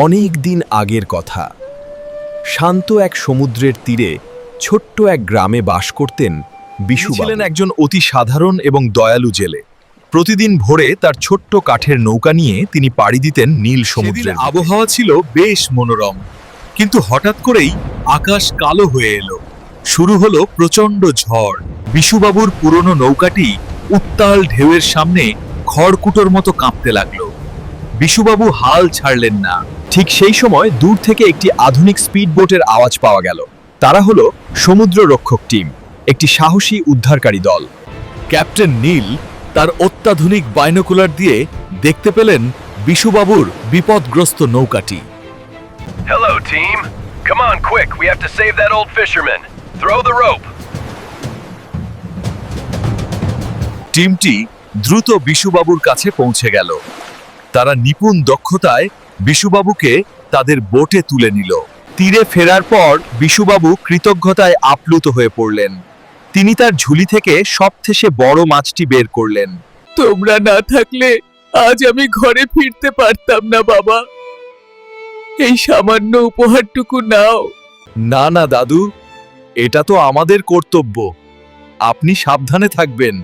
অনেক দিন আগের কথা। শান্ত এক সমুদ্রের তীরে ছোট্ট এক গ্রামে বাস করতেন বিশু। ছিলেন একজন অতি সাধারণ এবং দয়ালু জেলে। প্রতিদিন ভোরে তার ছোট্ট কাঠের নৌকা নিয়ে তিনি পাড়ি দিতেন নীল সমুদ্রের। আবহাওয়া ছিল বেশ মনোরম, কিন্তু হঠাৎ করেই আকাশ কালো হয়ে এলো। শুরু হলো প্রচণ্ড ঝড়। বিশুবাবুর পুরনো নৌকাটি উত্তাল ঢেউয়ের সামনে খড়কুটোর মতো কাঁপতে লাগলো। বিশুবাবু হাল ছাড়লেন না। ঠিক সেই সময় দূর থেকে একটি আধুনিক স্পিড বোটের আওয়াজ পাওয়া গেল। তারা হলো সমুদ্র রক্ষক টিম, একটি সাহসী উদ্ধারকারী দল। ক্যাপ্টেন নীল তার অত্যাধুনিক বাইনোকুলার দিয়ে দেখতে পেলেন বিশুবাবুর বিপদগ্রস্ত নৌকাটি। Hello, team. Come on, quick. We have to save that old fisherman. Throw the rope. টিমটি দ্রুত বিশুবাবুর কাছে পৌঁছে গেল। তারা নিপুণ দক্ষতায় বিশুবাবুকে তাদের বোটে তুলে নিল। তীরে ফেরার পর বিশুবাবু কৃতজ্ঞতায় আপ্লুত হয়ে পড়লেন। তিনি তার ঝুলি থেকে সবথেকে বড় মাছটি বের করলেন। তোমরা না থাকলে আজ আমি ঘরে ফিরতে পারতাম না বাবা। এই সামান্য উপহারটুকু নাও। না না দাদু, এটা তো আমাদের কর্তব্য। আপনি সাবধানে থাকবেন।